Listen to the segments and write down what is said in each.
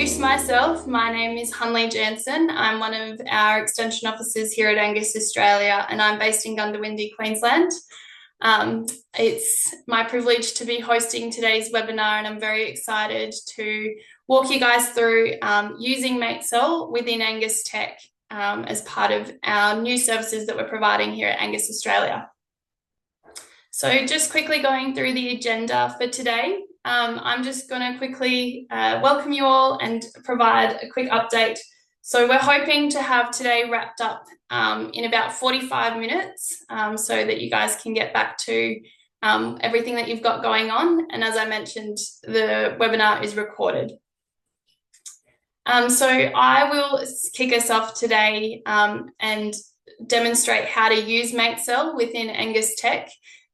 introduce myself, my name is Hanlie Jansen. I'm one of our extension officers here at Angus, Australia, and I'm based in Goondiwindi, Queensland. It's my privilege to be hosting today's webinar, and I'm very excited to walk you guys through using MateSel within angus.tech as part of our new services that we're providing here at Angus, Australia. So just quickly going through the agenda for today. I'm just going to quickly welcome you all and provide a quick update. So we're hoping to have today wrapped up in about 45 minutes so that you guys can get back to everything that you've got going on. And as I mentioned, the webinar is recorded. So I will kick us off today and demonstrate how to use MateSel within angus.tech.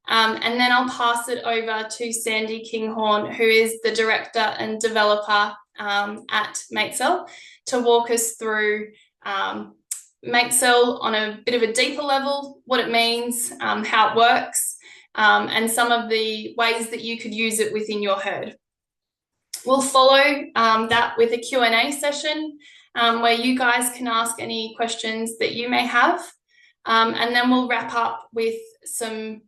And then I'll pass it over to Sandy Kinghorn, who is the director and developer at MateSel, to walk us through MateSel on a bit of a deeper level, what it means, how it works, and some of the ways that you could use it within your herd. We'll follow that with a Q&A session where you guys can ask any questions that you may have. And then we'll wrap up with some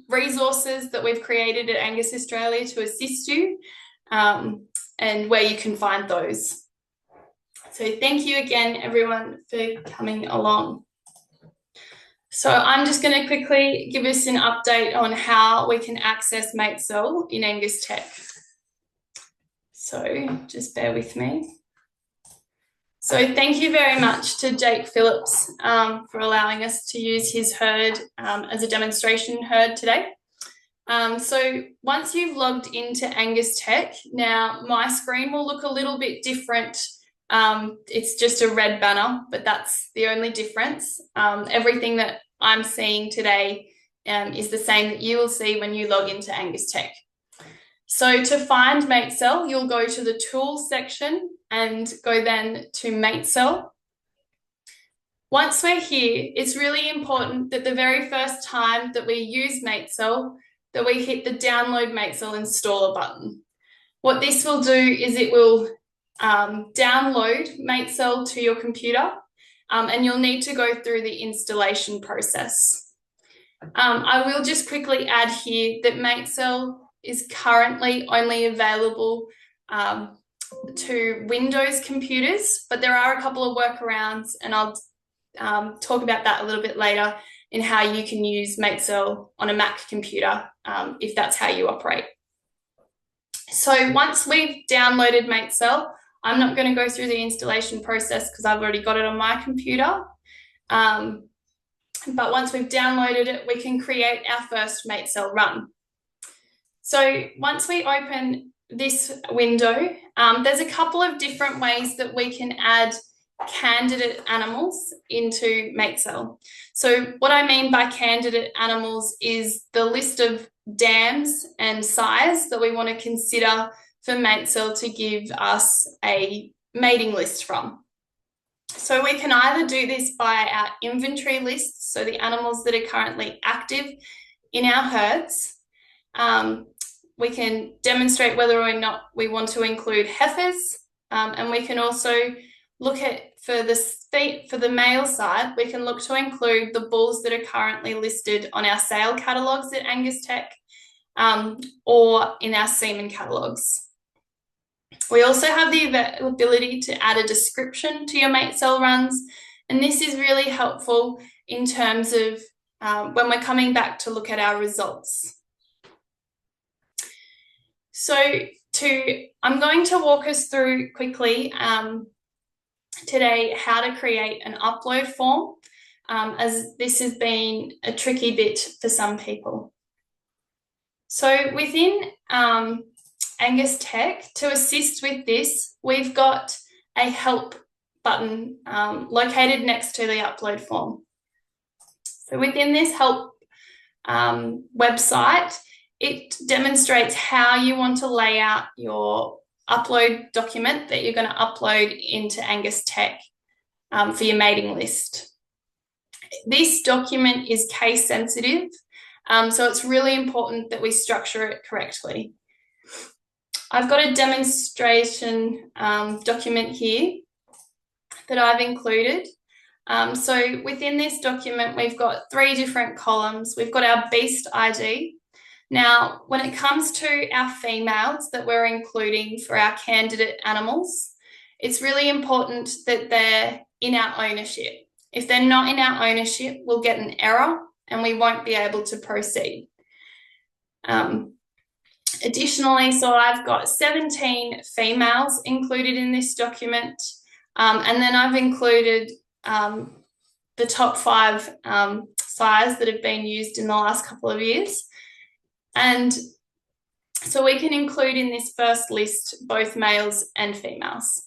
resources that we've created at Angus Australia to assist you and where you can find those. So thank you again, everyone, for coming along. So I'm just going to quickly give us an update on how we can access MateSel in angus.tech. So just bear with me. So thank you very much to Jake Phillips for allowing us to use his herd as a demonstration herd today. So once you've logged into angus.tech, now my screen will look a little bit different. It's just a red banner, but that's the only difference. Everything that I'm seeing today is the same that you will see when you log into angus.tech. So to find MateSel, you'll go to the Tools section and go then to MateSel. Once we're here, it's really important that the very first time that we use MateSel, that we hit the Download MateSel Installer button. What this will do is it will download MateSel to your computer, and you'll need to go through the installation process. I will just quickly add here that MateSel is currently only available to Windows computers, but there are a couple of workarounds, and I'll talk about that a little bit later in how you can use MateSel on a Mac computer if that's how you operate. So once we've downloaded MateSel, I'm not going to go through the installation process because I've already got it on my computer. But once we've downloaded it, we can create our first MateSel run. So once we open this window, there's a couple of different ways that we can add candidate animals into MateSel. So what I mean by candidate animals is the list of dams and sires that we want to consider for MateSel to give us a mating list from. So we can either do this by our inventory lists, so the animals that are currently active in our herds. We can demonstrate whether or not we want to include heifers, and we can also look at, for the male side, we can look to include the bulls that are currently listed on our sale catalogues at angus.tech or in our semen catalogues. We also have the ability to add a description to your MateSel runs, and this is really helpful in terms of when we're coming back to look at our results. So I'm going to walk us through quickly today how to create an upload form, as this has been a tricky bit for some people. So within angus.tech, to assist with this, we've got a help button located next to the upload form. So within this help website, it demonstrates how you want to lay out your upload document that you're going to upload into angus.tech for your mating list. This document is case sensitive, so it's really important that we structure it correctly. I've got a demonstration document here that I've included. So within this document, we've got 3 different columns. We've got our beast ID. Now, when it comes to our females that we're including for our candidate animals, it's really important that they're in our ownership. If they're not in our ownership, we'll get an error and we won't be able to proceed. Additionally, so I've got 17 females included in this document, and then I've included the top 5 sires that have been used in the last couple of years. And so we can include in this first list both males and females.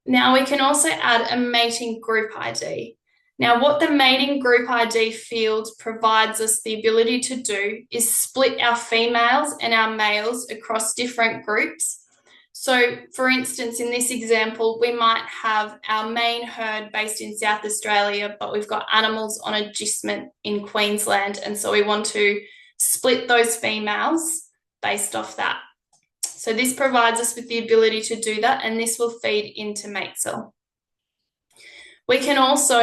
Now we can also add a mating group ID. Now what the mating group ID field provides us the ability to do is split our females and our males across different groups. So for instance, in this example, we might have our main herd based in South Australia, but we've got animals on agistment in Queensland. And so we want to split those females based off that. So this provides us with the ability to do that, and this will feed into MateSel. We can also,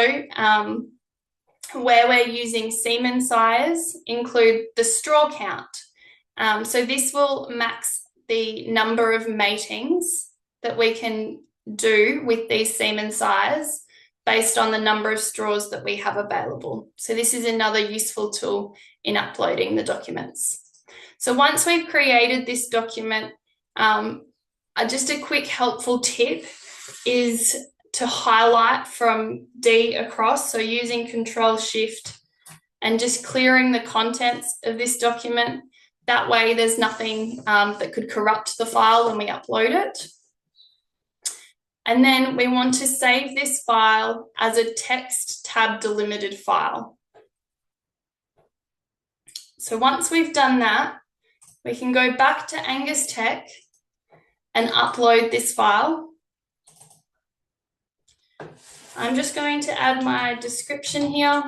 where we're using semen sires, include the straw count. So this will max the number of matings that we can do with these semen sires based on the number of straws that we have available. So this is another useful tool in uploading the documents. So once we've created this document, just a quick helpful tip is to highlight from D across, so using Control-Shift and just clearing the contents of this document. That way there's nothing that could corrupt the file when we upload it. And then we want to save this file as a text tab-delimited file. So once we've done that, we can go back to angus.tech and upload this file. I'm just going to add my description here.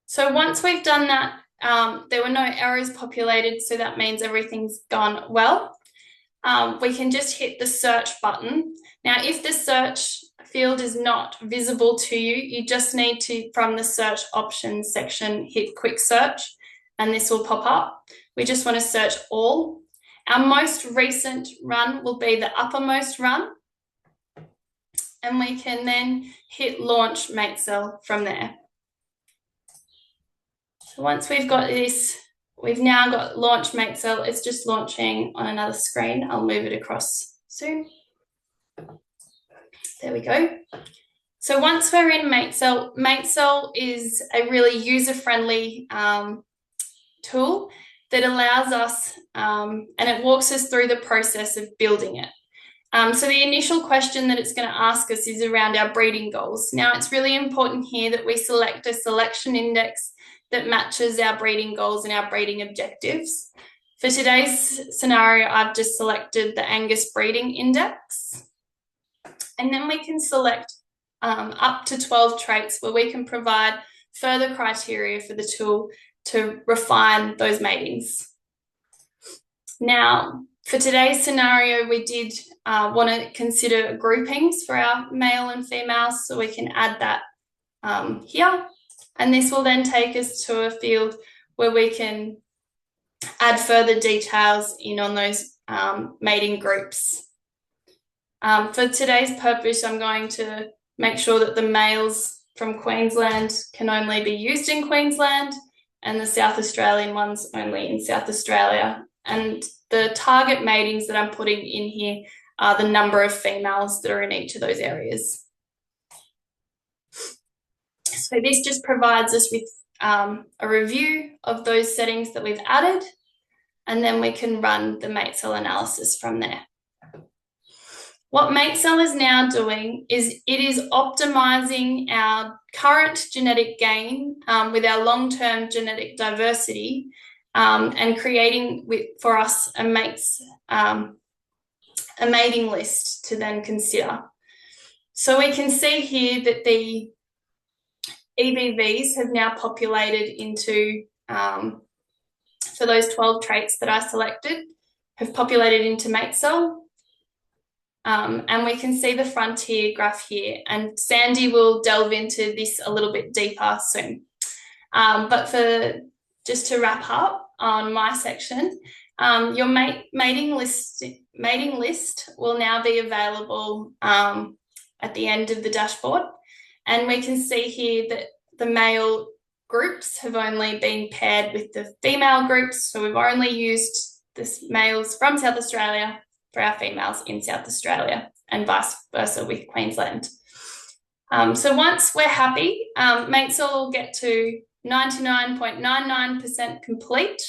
So once we've done that, there were no errors populated, so that means everything's gone well. We can just hit the search button. Now, if the search field is not visible to you, you just need to, from the search options section, hit quick search, and this will pop up. We just want to search all. Our most recent run will be the uppermost run, and we can then hit launch MateSel from there. So once we've got this, we've now got launch MateSel. It's just launching on another screen. I'll move it across soon. There we go. So once we're in MateSel, MateSel is a really user-friendly tool that allows us, and it walks us through the process of building it. So the initial question that it's going to ask us is around our breeding goals. Now, it's really important here that we select a selection index that matches our breeding goals and our breeding objectives. For today's scenario, I've just selected the Angus breeding index. And then we can select up to 12 traits where we can provide further criteria for the tool to refine those matings. Now, for today's scenario, we did want to consider groupings for our male and females, so we can add that here. And this will then take us to a field where we can add further details in on those mating groups. For today's purpose, I'm going to make sure that the males from Queensland can only be used in Queensland and the South Australian ones only in South Australia. And the target matings that I'm putting in here are the number of females that are in each of those areas. So this just provides us with a review of those settings that we've added, and then we can run the MateSel analysis from there. What MateSel is now doing is it is optimizing our current genetic gain with our long-term genetic diversity and creating for us a mating list to then consider. So we can see here that EBVs have now populated into, for those 12 traits that I selected, have populated into MateSel. And we can see the frontier graph here, and Sandy will delve into this a little bit deeper soon. But just to wrap up on my section, your mating list will now be available at the end of the dashboard. And we can see here that the male groups have only been paired with the female groups. So we've only used the males from South Australia for our females in South Australia, and vice versa with Queensland. So once we're happy, MateSel will get to 99.99% complete,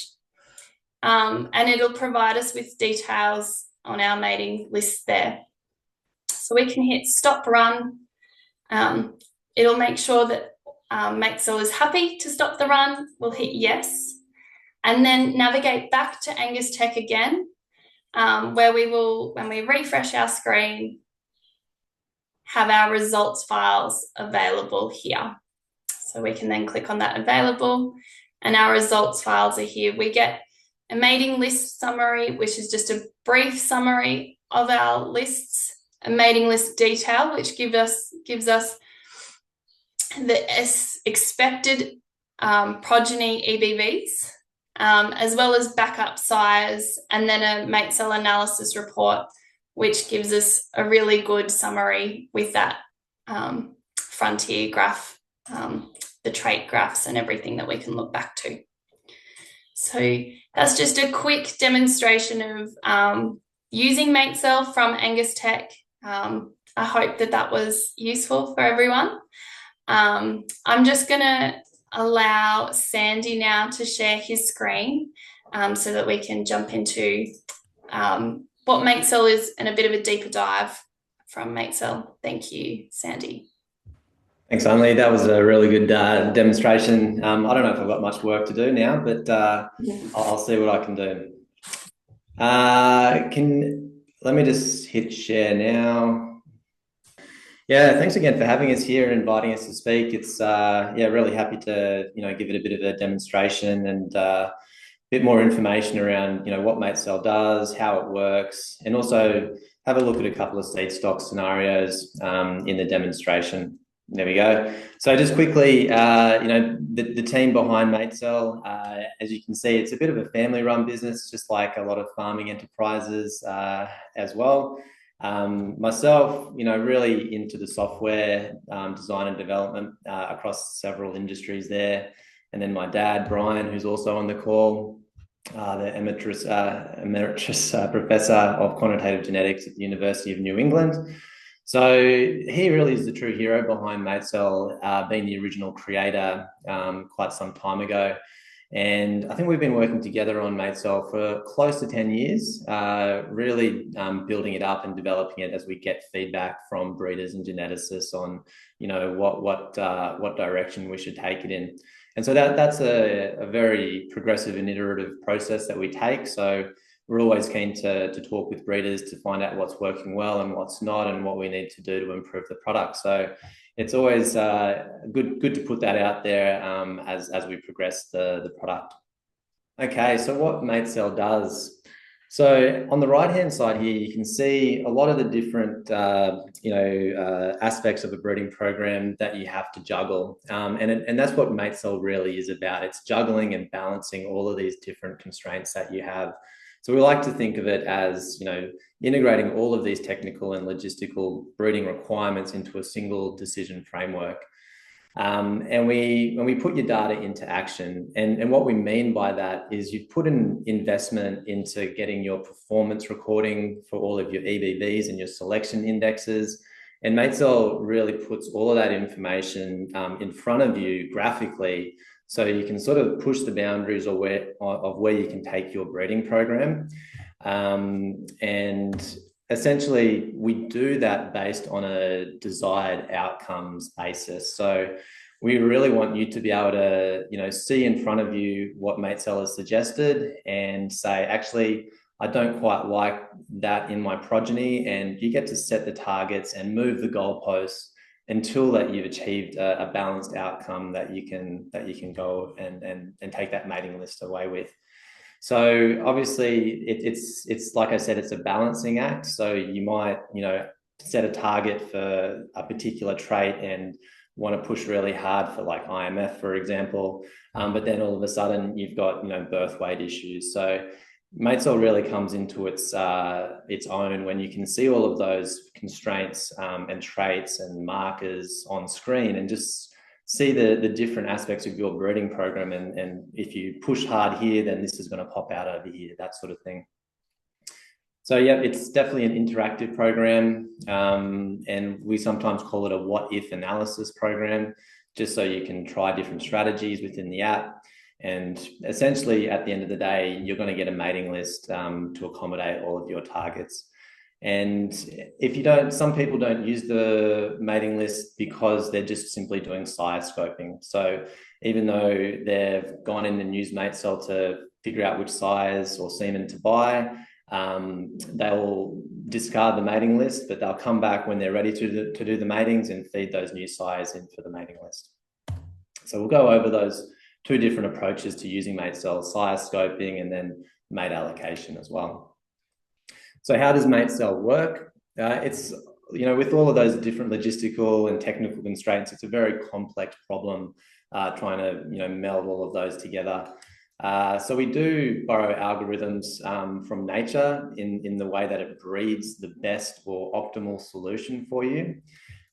and it'll provide us with details on our mating list there. So we can hit stop run. It'll make sure that MateSel is happy to stop the run. We'll hit yes, and then navigate back to angus.tech again, where we will, when we refresh our screen, have our results files available here. So we can then click on that available, and our results files are here. We get a mating list summary, which is just a brief summary of our lists, a mating list detail, which gives us the expected progeny EBVs, as well as backup size, and then a MateSel analysis report, which gives us a really good summary with that frontier graph, the trait graphs and everything that we can look back to. So that's just a quick demonstration of using MateSel from angus.tech. I hope that was useful for everyone. I'm just going to allow Sandy now to share his screen so that we can jump into what MateSel is and a bit of a deeper dive from MateSel. Thank you, Sandy. Thanks, Hanlie. That was a really good demonstration. I don't know if I've got much work to do now, but I'll see what I can do. Let me just hit share now. Yeah, thanks again for having us here and inviting us to speak. It's really happy to give it a bit of a demonstration and a bit more information around what MateSel does, how it works, and also have a look at a couple of seed stock scenarios in the demonstration. There we go. So just quickly, the team behind MateSel, as you can see, it's a bit of a family-run business, just like a lot of farming enterprises as well. Myself, really into the software design and development across several industries there. And then my dad, Brian, who's also on the call, the Emeritus Professor of Quantitative Genetics at the University of New England. So he really is the true hero behind MateSel, being the original creator quite some time ago. And I think we've been working together on MateSel for close to 10 years, really building it up and developing it as we get feedback from breeders and geneticists on, what direction we should take it in. And so that's a very progressive and iterative process that we take. So we're always keen to talk with breeders to find out what's working well and what's not, and what we need to do to improve the product. So it's always good to put that out there as we progress the product. Okay, so what MateSel does. So on the right-hand side here, you can see a lot of the different aspects of a breeding program that you have to juggle. And that's what MateSel really is about. It's juggling and balancing all of these different constraints that you have. So we like to think of it as, integrating all of these technical and logistical breeding requirements into a single decision framework. And when we put your data into action, and what we mean by that is you put an investment into getting your performance recording for all of your EBVs and your selection indexes. And MateSel really puts all of that information in front of you graphically, so you can sort of push the boundaries of where you can take your breeding program. And essentially, we do that based on a desired outcomes basis. So we really want you to be able to, see in front of you what MateSel has suggested and say, actually, I don't quite like that in my progeny, and you get to set the targets and move the goalposts until that you've achieved a balanced outcome that you can go and take that mating list away with. So obviously it's like I said, it's a balancing act. So you might, set a target for a particular trait and want to push really hard for like IMF, for example, but then all of a sudden you've got, birth weight issues. So MateSel really comes into its own when you can see all of those constraints and traits and markers on screen and just see the different aspects of your breeding program. And if you push hard here, then this is going to pop out over here, that sort of thing. So yeah, it's definitely an interactive program, and we sometimes call it a what-if analysis program, just so you can try different strategies within the app. And essentially, at the end of the day, you're going to get a mating list to accommodate all of your targets. And if you don't, some people don't use the mating list because they're just simply doing sire scoping. So even though they've gone in and used MateSel to figure out which sires or semen to buy, they'll discard the mating list, but they'll come back when they're ready to do the matings and feed those new sires in for the mating list. So we'll go over those two different approaches to using MateSel, sire scoping and then mate allocation as well. So how does MateSel work? It's, with all of those different logistical and technical constraints, it's a very complex problem trying to, meld all of those together. So we do borrow algorithms from nature in the way that it breeds the best or optimal solution for you.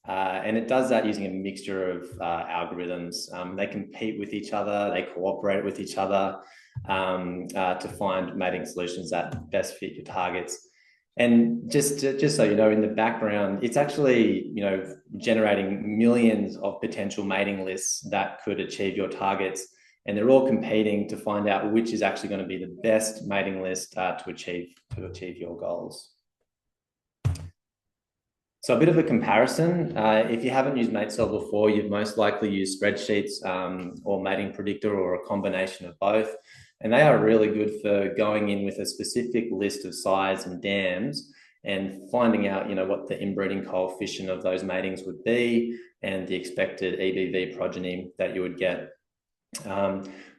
And it does that using a mixture of algorithms. They compete with each other, they cooperate with each other to find mating solutions that best fit your targets. And just so you know, in the background, it's actually, generating millions of potential mating lists that could achieve your targets. And they're all competing to find out which is actually going to be the best mating list to achieve your goals. So a bit of a comparison. If you haven't used MateSel before, you've most likely used spreadsheets or Mating Predictor or a combination of both. And they are really good for going in with a specific list of sires and dams and finding out, what the inbreeding coefficient of those matings would be and the expected EBV progeny that you would get.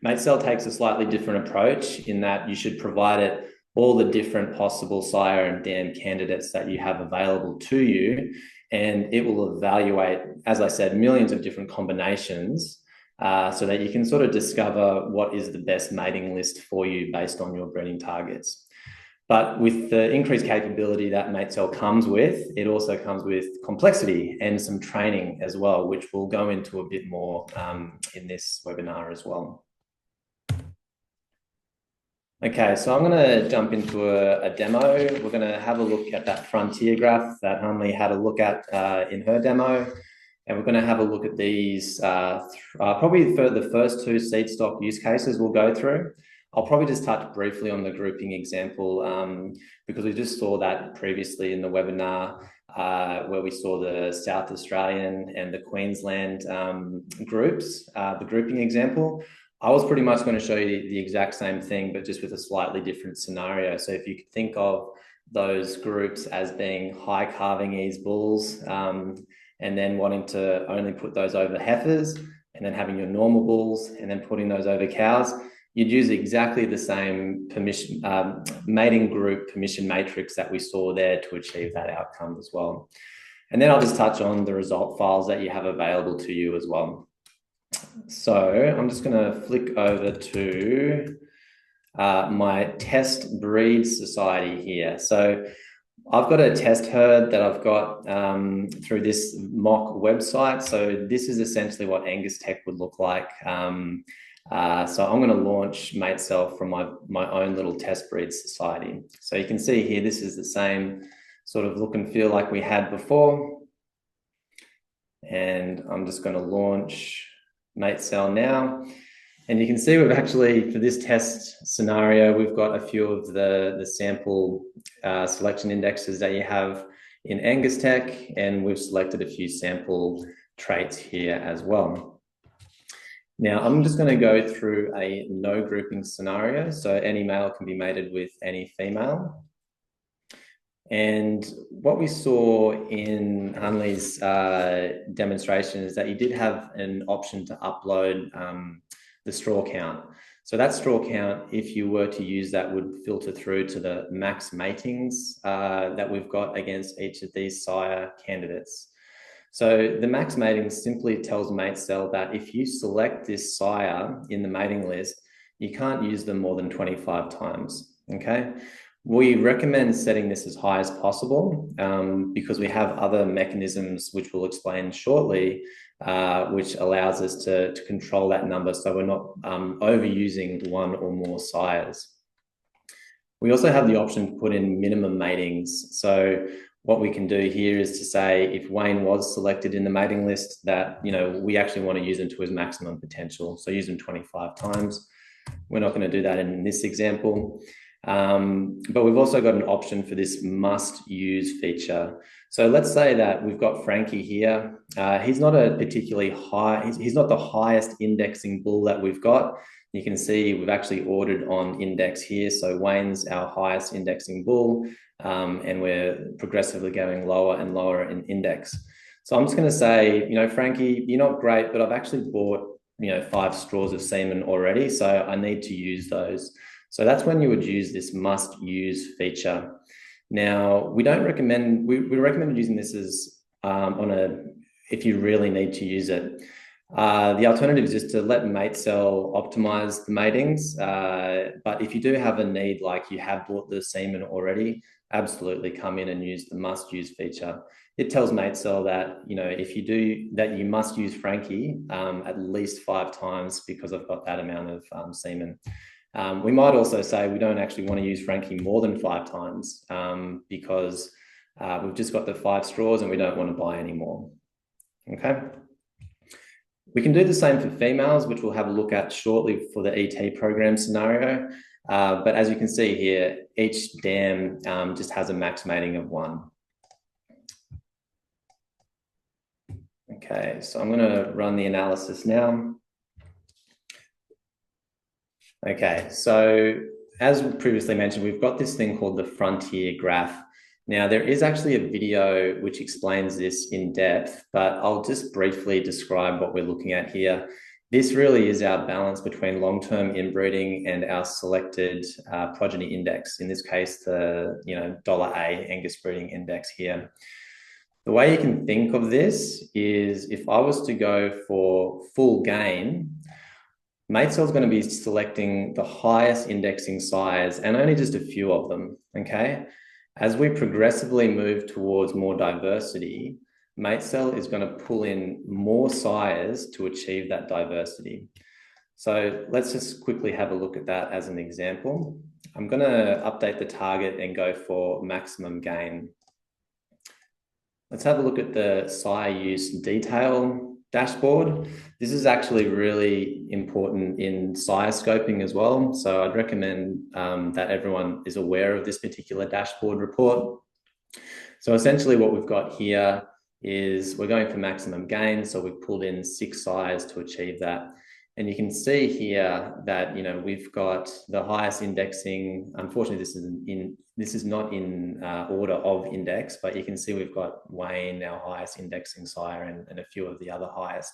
MateSel takes a slightly different approach in that you should provide it all the different possible sire and dam candidates that you have available to you, and it will evaluate, as I said, millions of different combinations so that you can sort of discover what is the best mating list for you based on your breeding targets. But with the increased capability that MateSel comes with, it also comes with complexity and some training as well, which we'll go into a bit more in this webinar as well. Okay, so I'm going to jump into a demo. We're going to have a look at that frontier graph that Hanlie had a look at in her demo. And we're going to have a look at these, probably for the first two seed stock use cases we'll go through. I'll probably just touch briefly on the grouping example because we just saw that previously in the webinar where we saw the South Australian and the Queensland groups, the grouping example. I was pretty much going to show you the exact same thing, but just with a slightly different scenario. So if you could think of those groups as being high calving ease bulls and then wanting to only put those over heifers and then having your normal bulls and then putting those over cows, you'd use exactly the same permission mating group permission matrix that we saw there to achieve that outcome as well. And then I'll just touch on the result files that you have available to you as well. So I'm just going to flick over to my test breed society here. So I've got a test herd that I've got through this mock website. So this is essentially what angus.tech would look like. So I'm going to launch MateSel from my own little test breed society. So you can see here, this is the same sort of look and feel like we had before. And I'm just going to launch MateSel now. And you can see we've actually, for this test scenario, we've got a few of the sample selection indexes that you have in angus.tech, and we've selected a few sample traits here as well. Now, I'm just going to go through a no grouping scenario. So any male can be mated with any female. And what we saw in Hanlie's demonstration is that you did have an option to upload the straw count. So that straw count, if you were to use that, would filter through to the max matings that we've got against each of these sire candidates. So the max mating simply tells MateSel that if you select this sire in the mating list, you can't use them more than 25 times, okay? We recommend setting this as high as possible because we have other mechanisms, which we'll explain shortly, which allows us to control that number so we're not overusing one or more sires. We also have the option to put in minimum matings. So what we can do here is to say if Wayne was selected in the mating list that, you know, we actually want to use him to his maximum potential. So use him 25 times. We're not going to do that in this example. But we've also got an option for this must use feature. So let's say that we've got Frankie here. He's not a particularly high, he's not the highest indexing bull that we've got. You can see we've actually ordered on index here. So Wayne's our highest indexing bull, and we're progressively going lower and lower in index. So I'm just going to say, you know, Frankie, you're not great, but I've actually bought, you know, 5 straws of semen already. So I need to use those. So that's when you would use this must use feature. Now, we don't recommend, we recommend using this as if you really need to use it. The alternative is just to let MateSel optimize the matings. But if you do have a need, like you have bought the semen already, absolutely come in and use the must use feature. It tells MateSel that, you know, if you do that, you must use Frankie at least 5 times because I've got that amount of semen. We might also say we don't actually want to use Frankie more than 5 times because we've just got the 5 straws and we don't want to buy any more. Okay. We can do the same for females, which we'll have a look at shortly for the ET program scenario. But as you can see here, each dam just has a max mating of 1. Okay, so I'm going to run the analysis now. Okay, so as previously mentioned, we've got this thing called the frontier graph. Now, there is actually a video which explains this in depth, but I'll just briefly describe what we're looking at here. This really is our balance between long-term inbreeding and our selected progeny index. In this case, the $A Angus breeding index here. The way you can think of this is if I was to go for full gain, MateSel is going to be selecting the highest indexing sires and only just a few of them, okay? As we progressively move towards more diversity, MateSel is going to pull in more sires to achieve that diversity. So let's just quickly have a look at that as an example. I'm going to update the target and go for maximum gain. Let's have a look at the sire use detail dashboard. This is actually really important in sire scoping as well. So I'd recommend that everyone is aware of this particular dashboard report. So essentially what we've got here is we're going for maximum gain. So we've pulled in 6 sires to achieve that. And you can see here that, you know, we've got the highest indexing. Unfortunately, this is not in order of index, but you can see we've got Wayne, our highest indexing sire, and a few of the other highest.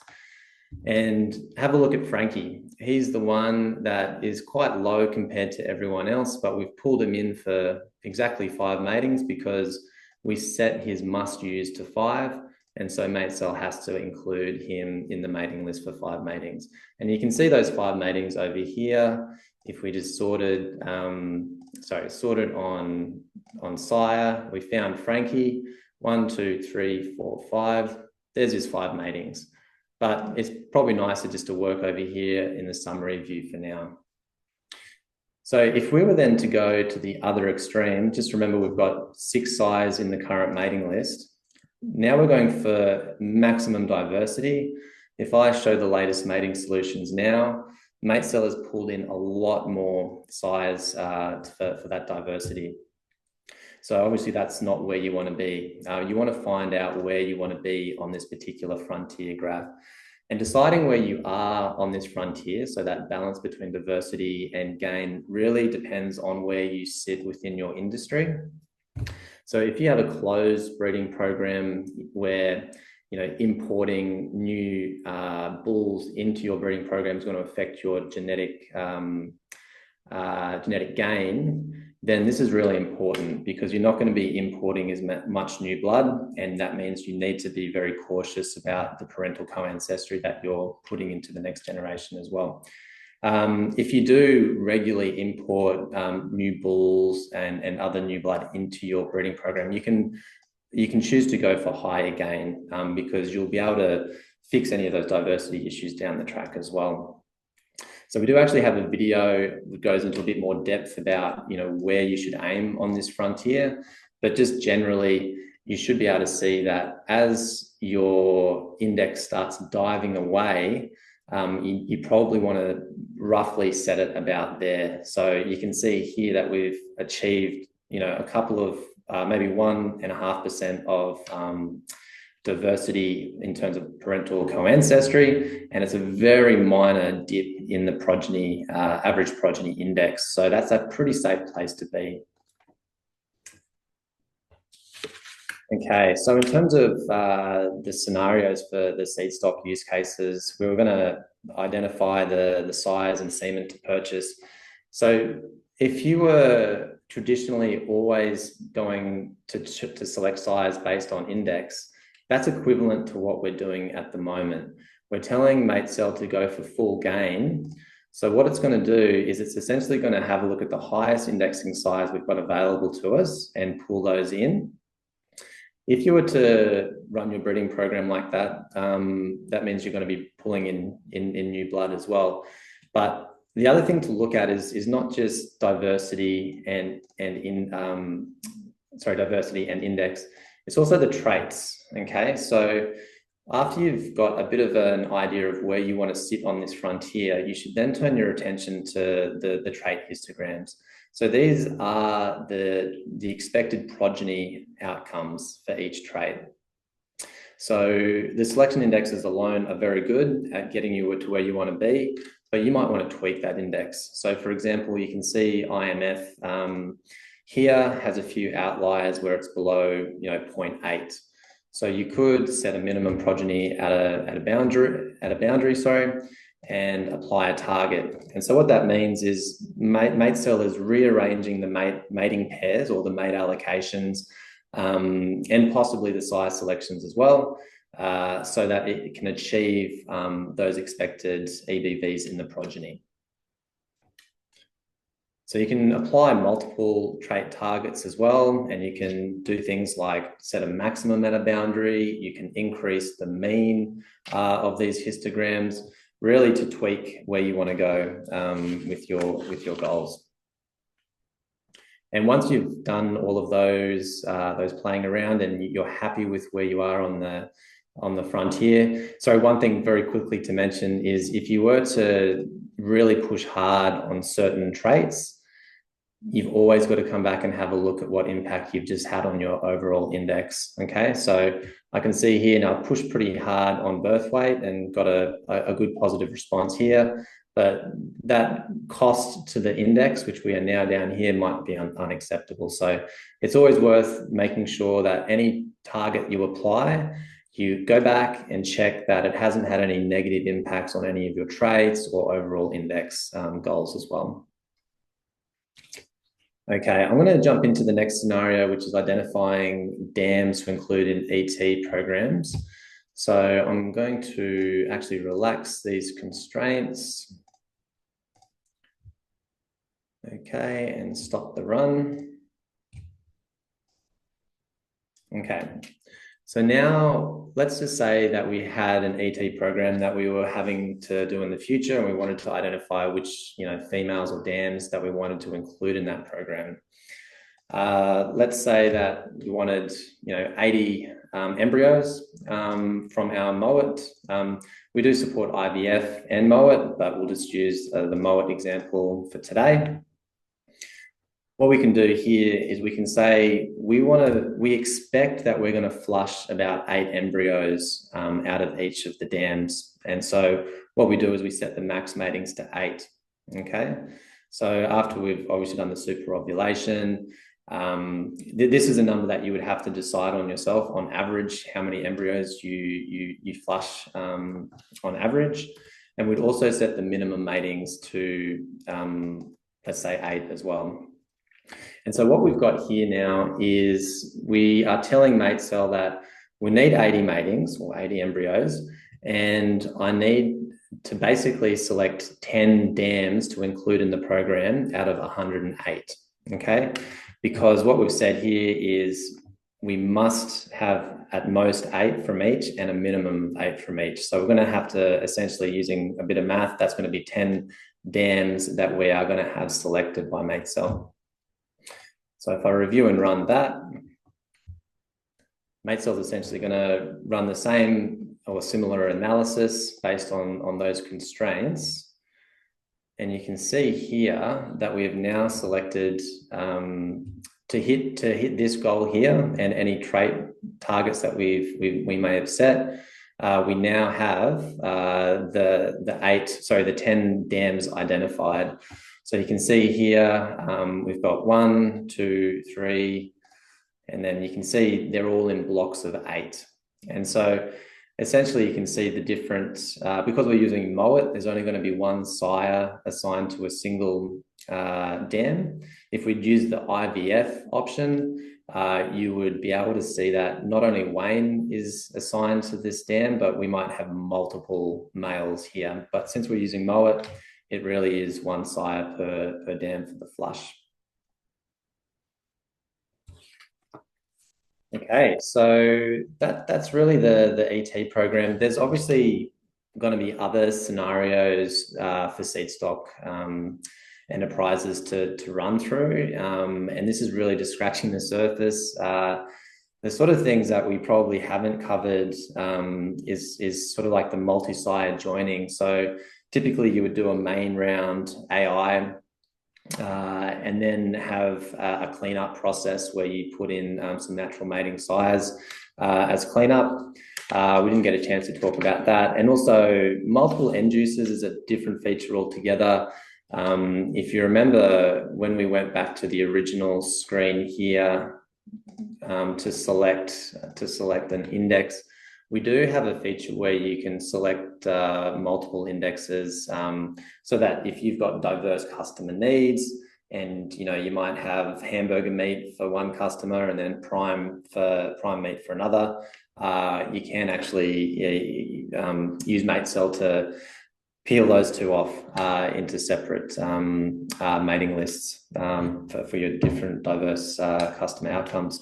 And have a look at Frankie. He's the one that is quite low compared to everyone else, but we've pulled him in for exactly 5 matings because we set his must use to 5. And so MateSel has to include him in the mating list for 5 matings. And you can see those 5 matings over here. If we just sorted on sire, we found Frankie, 1, 2, 3, 4, 5. There's his 5 matings. But it's probably nicer just to work over here in the summary view for now. So if we were then to go to the other extreme, just remember we've got 6 sires in the current mating list. Now we're going for maximum diversity. If I show the latest mating solutions now, MateSel has pulled in a lot more sires for that diversity. So obviously that's not where you want to be. You want to find out where you want to be on this particular frontier graph. And deciding where you are on this frontier, so that balance between diversity and gain really depends on where you sit within your industry. So if you have a closed breeding program where importing new bulls into your breeding program is going to affect your genetic gain, then this is really important, because you're not going to be importing as much new blood, and that means you need to be very cautious about the parental co-ancestry that you're putting into the next generation as well. If you do regularly import new bulls and other new blood into your breeding program, you can choose to go for higher gain, because you'll be able to fix any of those diversity issues down the track as well. So we do actually have a video that goes into a bit more depth about where you should aim on this frontier, but just generally you should be able to see that as your index starts diving away, you probably want to roughly set it about there. So you can see here that we've achieved a couple of maybe 1.5% of diversity in terms of parental co-ancestry, and it's a very minor dip in the progeny average progeny index. So that's a pretty safe place to be. Okay, so in terms of the scenarios for the seed stock use cases, we were going to identify the size and semen to purchase. So if you were traditionally always going to select size based on index, that's equivalent to what we're doing at the moment. We're telling MateSel to go for full gain. So what it's going to do is it's essentially going to have a look at the highest indexing size we've got available to us and pull those in. If you were to run your breeding program like that, that means you're going to be pulling in new blood as well. But the other thing to look at is not just diversity and diversity and index. It's also the traits. Okay, so after you've got a bit of an idea of where you want to sit on this frontier, you should then turn your attention to the trait histograms. So these are the expected progeny outcomes for each trait. So the selection indexes alone are very good at getting you to where you want to be, but you might want to tweak that index. So for example, you can see IMF here has a few outliers where it's below 0.8. So you could set a minimum progeny at a boundary, and apply a target. And so what that means is MateSel is rearranging the mating pairs or the mate allocations, and possibly the size selections as well, so that it can achieve those expected EBVs in the progeny. So you can apply multiple trait targets as well, and you can do things like set a maximum at a boundary. You can increase the mean of these histograms, really to tweak where you want to go with your goals. And once you've done all of those playing around and you're happy with where you are on the frontier. So one thing very quickly to mention is if you were to really push hard on certain traits, you've always got to come back and have a look at what impact you've just had on your overall index. Okay, so I can see here now I've pushed pretty hard on birth weight and got a good positive response here, but that cost to the index, which we are now down here, might be unacceptable. So it's always worth making sure that any target you apply, you go back and check that it hasn't had any negative impacts on any of your traits or overall index goals as well. Okay, I'm going to jump into the next scenario, which is identifying dams to include in ET programs. So I'm going to actually relax these constraints. Okay, and stop the run. Okay, so now let's just say that we had an ET program that we were having to do in the future, and we wanted to identify which females or dams that we wanted to include in that program. Let's say that we wanted 80 embryos from our MOAT. We do support IVF and MOAT, but we'll just use the MOAT example for today. What we can do here is we can say we expect that we're going to flush about 8 embryos out of each of the dams. And so what we do is we set the max matings to 8. Okay. So after we've obviously done the superovulation, This is a number that you would have to decide on yourself. On average, how many embryos you flush on average, and we'd also set the minimum matings to let's say 8 as well. And so what we've got here now is we are telling MateSel that we need 80 matings or 80 embryos, and I need to basically select 10 dams to include in the program out of 108, okay? Because what we've said here is we must have at most 8 from each and a minimum of 8 from each. So we're going to have to, essentially using a bit of math, that's going to be 10 dams that we are going to have selected by MateSel. So if I review and run that, MateSel is essentially going to run the same or similar analysis based on those constraints. And you can see here that we have now selected to hit this goal here and any trait targets that we may have set. We now have the 10 dams identified. So you can see here we've got 1, 2, 3, and then you can see they're all in blocks of 8. And so essentially you can see the difference. Because we're using MOIT, there's only going to be one sire assigned to a single dam. If we'd use the IVF option, you would be able to see that not only Wayne is assigned to this dam, but we might have multiple males here. But since we're using MOIT, it really is one sire per dam for the flush. Okay, so that's really the ET program. There's obviously going to be other scenarios for seed stock enterprises to run through, and this is really just scratching the surface. The sort of things that we probably haven't covered is sort of like the multi-sire joining. So typically you would do a main round AI and then have a cleanup process where you put in some natural mating sires as cleanup. We didn't get a chance to talk about that. And also multiple inducers is a different feature altogether. If you remember when we went back to the original screen here to select an index, we do have a feature where you can select multiple indexes so that if you've got diverse customer needs and you might have hamburger meat for one customer and then prime meat for another, you can actually use MateSel to peel those two off into separate mating lists for your different diverse customer outcomes.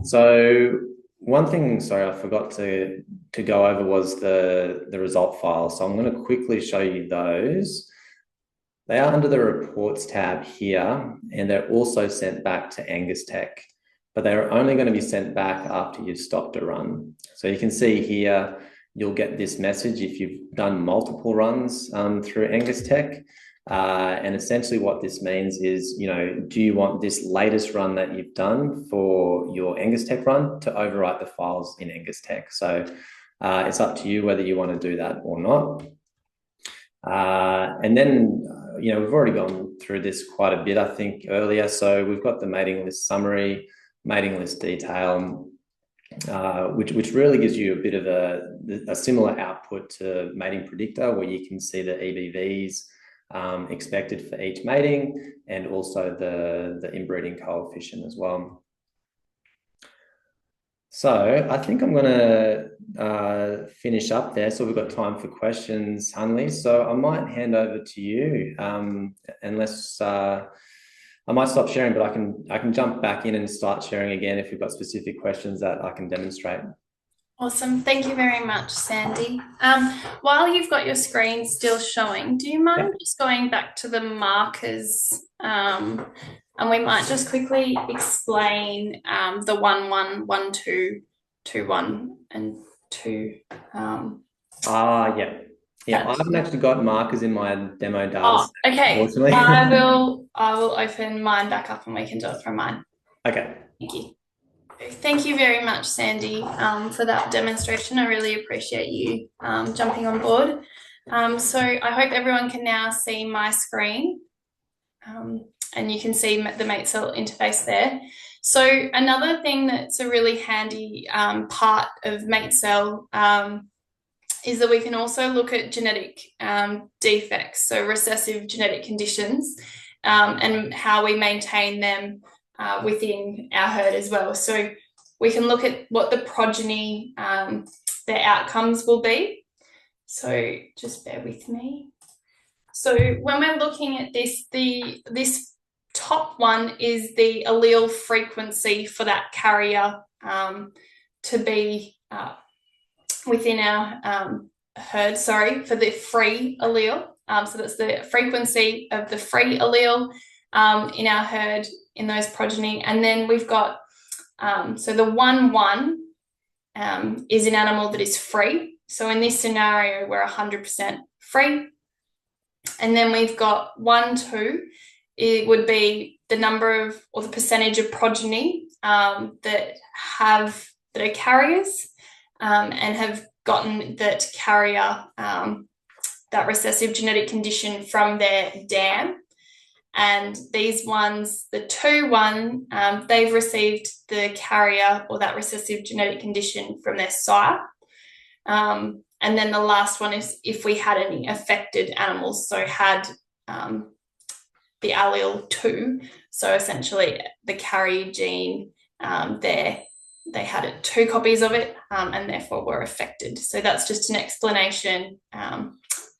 So one thing, sorry, I forgot to go over was the result file. So I'm going to quickly show you those. They are under the reports tab here, and they're also sent back to angus.tech, but they're only going to be sent back after you've stopped a run. So you can see here, you'll get this message if you've done multiple runs through angus.tech. And essentially what this means is, do you want this latest run that you've done for your angus.tech run to overwrite the files in angus.tech? So it's up to you whether you want to do that or not. And then, we've already gone through this quite a bit, I think, earlier. So we've got the mating list summary, mating list detail, which really gives you a bit of a similar output to mating predictor, where you can see the EBVs expected for each mating and also the inbreeding coefficient as well. So I think I'm going to finish up there. So we've got time for questions, Hanlie. So I might hand over to you, unless I might stop sharing, but I can jump back in and start sharing again if you've got specific questions that I can demonstrate. Awesome. Thank you very much, Sandy. While you've got your screen still showing, do you mind just going back to the markers? And we might just quickly explain the 1, 1, 1, 2, 2, 1, and 2. Yeah. I haven't actually got markers in my demo data. Oh, okay. Unfortunately. I will open mine back up and we can do it from mine. Okay. Thank you. Thank you very much, Sandy, for that demonstration. I really appreciate you jumping on board. So I hope everyone can now see my screen. and you can see the MateSel interface there. So another thing that's a really handy part of MateSel is that we can also look at genetic defects, so recessive genetic conditions, and how we maintain them within our herd as well. So we can look at what the progeny, their outcomes will be. So just bear with me. So when we're looking at this, this top one is the allele frequency for that carrier to be within our herd, for the free allele. So that's the frequency of the free allele in our herd in those progeny. And then we've got, so the 1-1 is an animal that is free. So in this scenario, we're 100% free. And then we've got 1-2, it would be the number of, or the percentage of progeny that are carriers and have gotten that carrier, that recessive genetic condition from their dam. And these ones, the 2-1, they've received the carrier or that recessive genetic condition from their sire. And then the last one is if we had any affected animals, so had the allele 2, so essentially the carrier gene, they had 2 copies of it and therefore were affected. So that's just an explanation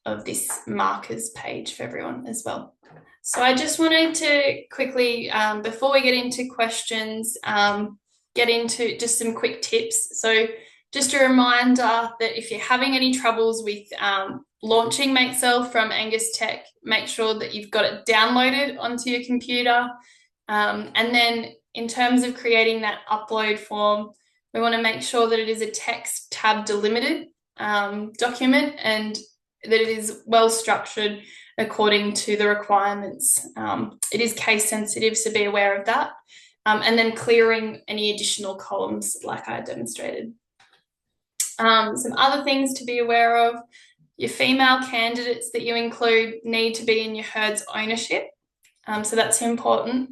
of this markers page for everyone as well. So I just wanted to quickly, before we get into questions, get into just some quick tips. So just a reminder that if you're having any troubles with launching MateSel from angus.tech, make sure that you've got it downloaded onto your computer. And then in terms of creating that upload form, we want to make sure that it is a text tab-delimited document and that it is well structured according to the requirements. It is case sensitive, so be aware of that. And then clearing any additional columns like I demonstrated. Some other things to be aware of: your female candidates that you include need to be in your herd's ownership. So that's important.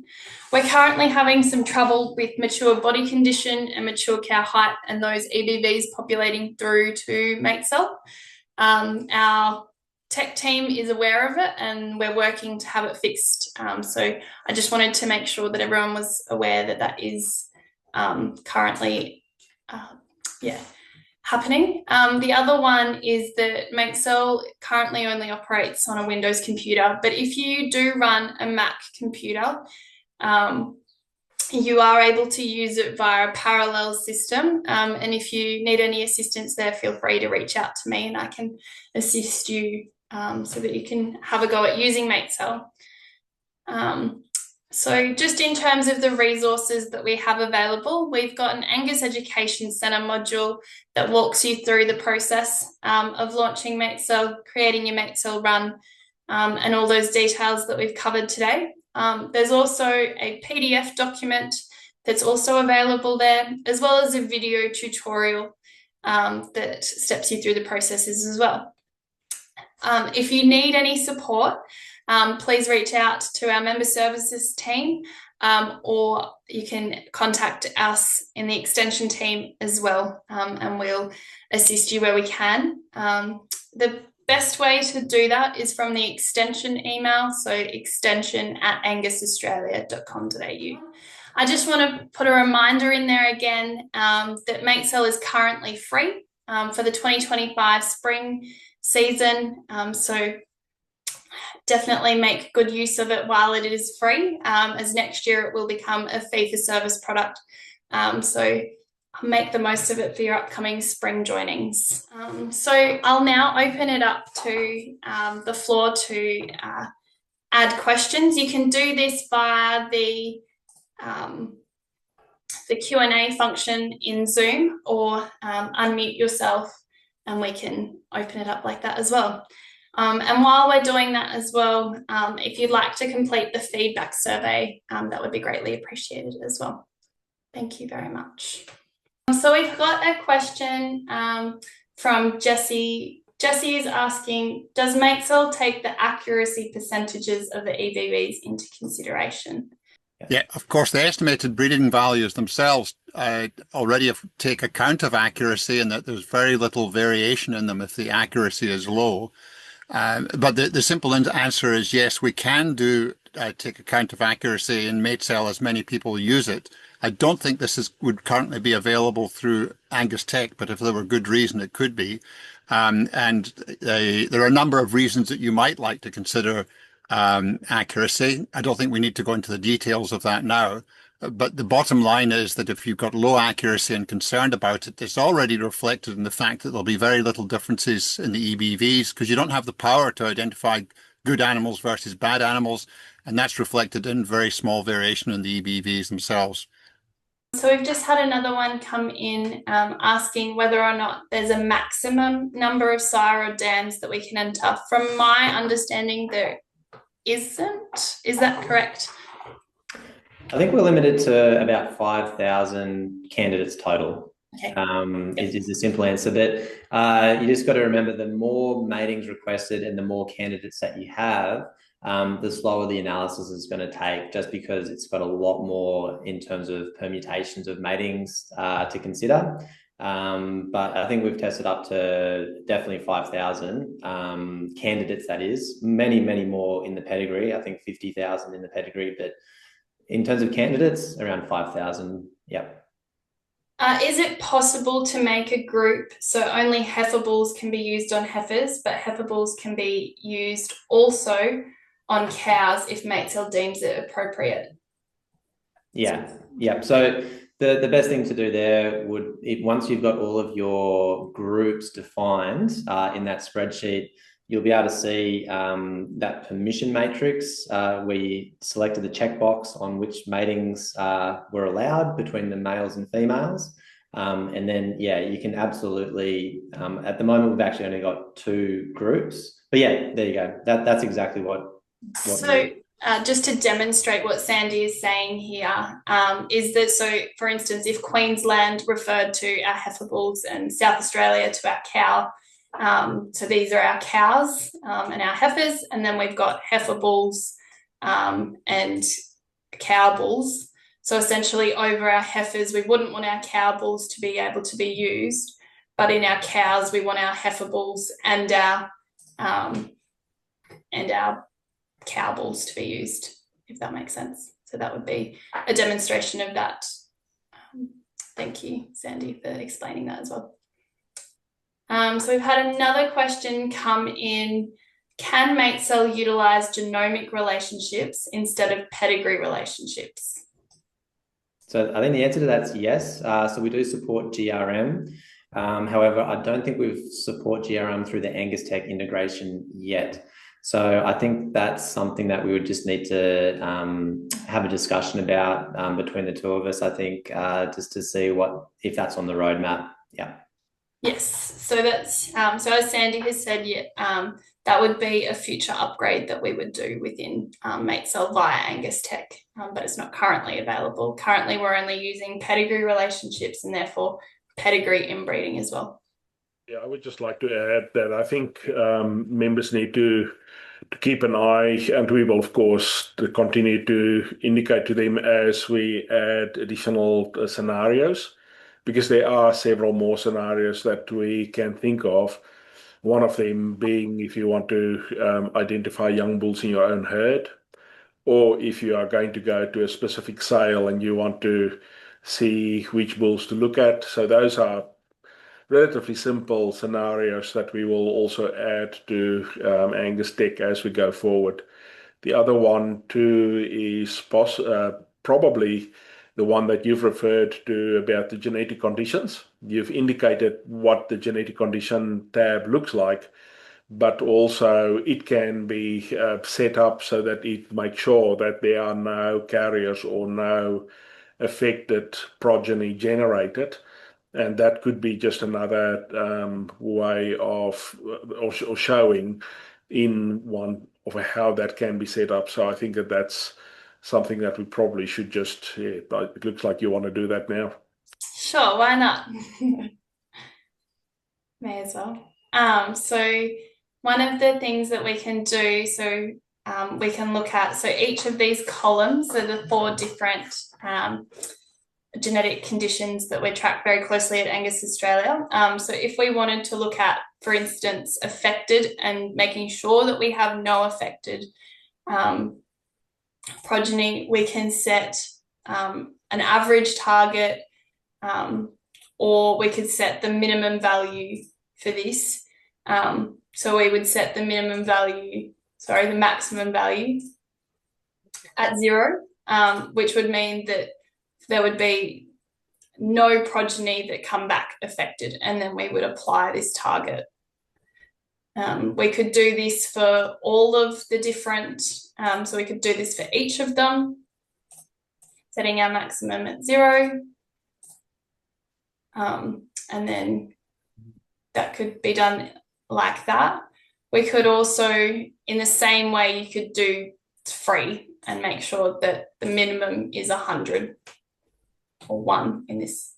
We're currently having some trouble with mature body condition and mature cow height and those EBVs populating through to MateSel. Our tech team is aware of it and we're working to have it fixed. So I just wanted to make sure that everyone was aware that that is currently happening. The other one is that MateSel currently only operates on a Windows computer, but if you do run a Mac computer, you are able to use it via a parallel system. And if you need any assistance there, feel free to reach out to me and I can assist you so that you can have a go at using MateSel. So just in terms of the resources that we have available, we've got an Angus Education Centre module that walks you through the process of launching MateSel, creating your MateSel run, and all those details that we've covered today. There's also a PDF document that's also available there, as well as a video tutorial that steps you through the processes as well. If you need any support, please reach out to our member services team, or you can contact us in the extension team as well, and we'll assist you where we can. The best way to do that is from the extension email, so extension@angusaustralia.com.au. I just want to put a reminder in there again that MateSel is currently free for the 2025 spring season, so definitely make good use of it while it is free, as next year it will become a fee-for-service product. So make the most of it for your upcoming spring joinings. So I'll now open it up to the floor to add questions. You can do this via the Q&A function in Zoom, or unmute yourself and we can open it up like that as well. And while we're doing that as well, if you'd like to complete the feedback survey, that would be greatly appreciated as well. Thank you very much. So we've got a question from Jessie Jesse is asking, does MateSel take the accuracy percentages of the EBVs into consideration? Yeah, of course, the estimated breeding values themselves already take account of accuracy and that there's very little variation in them if the accuracy is low. But the simple answer is yes, we can take account of accuracy in MateSel as many people use it. I don't think this would currently be available through angus.tech, but if there were good reason, it could be. And there are a number of reasons that you might like to consider accuracy. I don't think we need to go into the details of that now. But the bottom line is that if you've got low accuracy and concerned about it, it's already reflected in the fact that there'll be very little differences in the EBVs because you don't have the power to identify good animals versus bad animals. And that's reflected in very small variation in the EBVs themselves. So we've just had another one come in asking whether or not there's a maximum number of sire or dams that we can enter. From my understanding, there isn't. Is that correct? I think we're limited to about 5,000 candidates total. Okay. Is the simple answer. But you just got to remember, the more matings requested and the more candidates that you have, the slower the analysis is going to take, just because it's got a lot more in terms of permutations of matings to consider. But I think we've tested up to definitely 5,000 candidates, that is. Many, many more in the pedigree. I think 50,000 in the pedigree, but in terms of candidates, around 5,000. Yep. Is it possible to make a group so only heifer bulls can be used on heifers, but heifer bulls can be used also on cows if MateSel deems it appropriate? Yeah. So the best thing to do there once you've got all of your groups defined in that spreadsheet, you'll be able to see that permission matrix where you selected the checkbox on which matings were allowed between the males and females. And then, yeah, you can absolutely, at the moment, we've actually only got 2 groups. But yeah, there you go. That's exactly what so just to demonstrate what Sandy is saying here, is that, so for instance, if Queensland referred to our heifer bulls and South Australia to our cow, so these are our cows and our heifers, and then we've got heifer bulls and cow bulls. So essentially over our heifers, we wouldn't want our cow bulls to be able to be used, but in our cows, we want our heifer bulls and our cow bulls to be used, if that makes sense. So that would be a demonstration of that. Thank you, Sandy, for explaining that as well. So we've had another question come in. Can MateSel utilize genomic relationships instead of pedigree relationships? So I think the answer to that is yes. So we do support GRM. However, I don't think we support GRM through the angus.tech integration yet. So I think that's something that we would just need to have a discussion about between the two of us, I think, just to see if that's on the roadmap. Yeah. Yes, so that's so as Sandy has said, yeah, that would be a future upgrade that we would do within MateSel via angus.tech, but it's not currently available. Currently, we're only using pedigree relationships and therefore pedigree inbreeding as well. Yeah, I would just like to add that I think members need to keep an eye, and we will, of course, continue to indicate to them as we add additional scenarios, because there are several more scenarios that we can think of. One of them being if you want to identify young bulls in your own herd, or if you are going to go to a specific sale and you want to see which bulls to look at. So those are relatively simple scenarios that we will also add to angus.tech as we go forward. The other one too is probably the one that you've referred to about the genetic conditions. You've indicated what the genetic condition tab looks like, but also it can be set up so that it makes sure that there are no carriers or no affected progeny generated. And that could be just another way of or showing in one of how that can be set up. So I think that's something that we probably should just, it looks like you want to do that now. Sure, why not? May as well. So one of the things that we can do, we can look at, so each of these columns are the 4 different genetic conditions that we track very closely at Angus Australia. So if we wanted to look at, for instance, affected and making sure that we have no affected progeny, we can set an average target, or we could set the minimum value for this. So we would set the the maximum value at 0, which would mean that there would be no progeny that come back affected, and then we would apply this target. We could do this for all of the different, so we could do this for each of them, setting our maximum at 0. And then that could be done like that. We could also, in the same way, you could do free and make sure that the minimum is 100 or 1 in this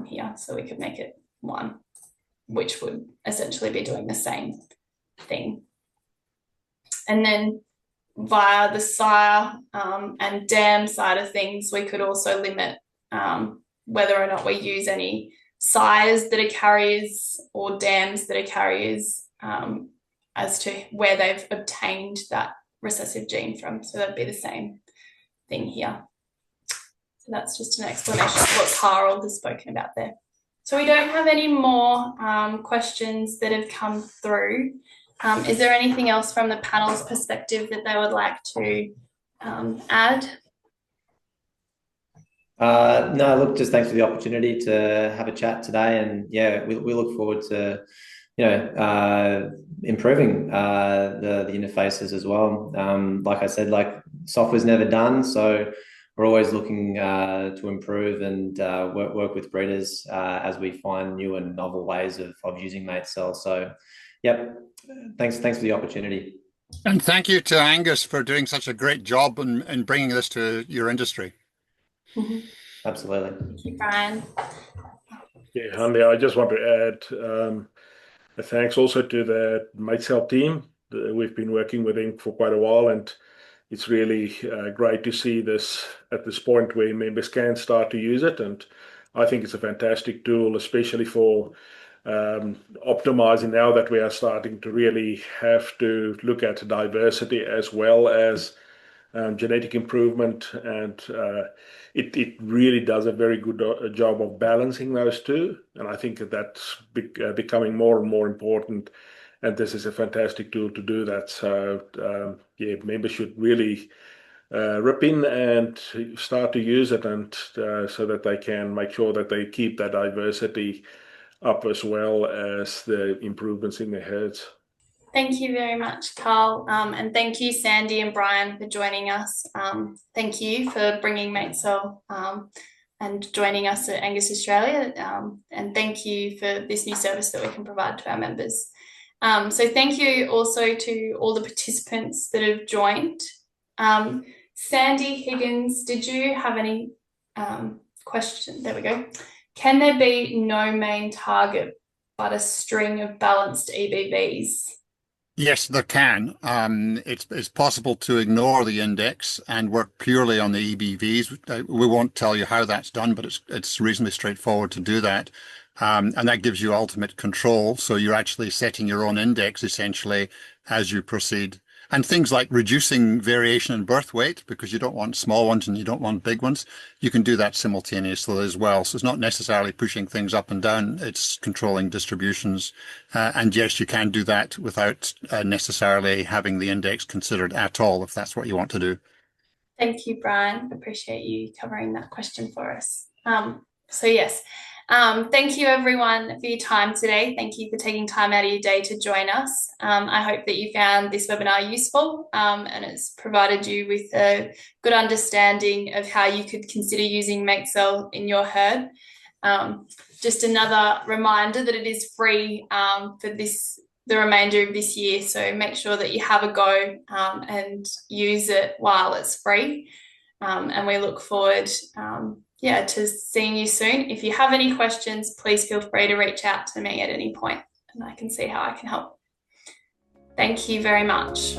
here. So we could make it 1, which would essentially be doing the same thing. And then via the sire and dam side of things, we could also limit whether or not we use any sires that are carriers or dams that are carriers as to where they've obtained that recessive gene from. So that'd be the same thing here. So that's just an explanation of what Carl has spoken about there. So we don't have any more questions that have come through. Is there anything else from the panel's perspective that they would like to add? No, look, just thanks for the opportunity to have a chat today, and yeah, we look forward to improving the interfaces as well. Like I said, like software's never done, so we're always looking to improve and work with breeders as we find new and novel ways of using MateSel. So, yep, thanks for the opportunity. And thank you to Angus for doing such a great job in bringing this to your industry. Mm-hmm. Absolutely. Thank you, Brian. Yeah, Hanlie, I just want to add a thanks also to the MateSel team. We've been working with him for quite a while, and it's really great to see this at this point where members can start to use it. And I think it's a fantastic tool, especially for optimizing now that we are starting to really have to look at diversity as well as genetic improvement, and it really does a very good job of balancing those two, and I think that's becoming more and more important, and this is a fantastic tool to do that. So yeah, members should really rip in and start to use it, and so that they can make sure that they keep that diversity up as well as the improvements in their herds. Thank you very much, Carl, and thank you, Sandy and Brian, for joining us. Thank you for bringing MateSel and joining us at Angus Australia, and thank you for this new service that we can provide to our members. So thank you also to all the participants that have joined. Sandy Higgins, did you have any question? There we go. Can there be no main target but a string of balanced EBVs? Yes, there can. It's possible to ignore the index and work purely on the EBVs. We won't tell you how that's done, but it's reasonably straightforward to do that. And that gives you ultimate control. So you're actually setting your own index essentially as you proceed. And things like reducing variation in birth weight, because you don't want small ones and you don't want big ones, you can do that simultaneously as well. So it's not necessarily pushing things up and down, it's controlling distributions. And yes, you can do that without necessarily having the index considered at all, if that's what you want to do. Thank you, Brian. Appreciate you covering that question for us. So yes, thank you everyone for your time today. Thank you for taking time out of your day to join us. I hope that you found this webinar useful and it's provided you with a good understanding of how you could consider using MateSel in your herd. Just another reminder that it is free for the remainder of this year, so make sure that you have a go and use it while it's free, and we look forward to seeing you soon. If you have any questions, please feel free to reach out to me at any point and I can see how I can help. Thank you very much.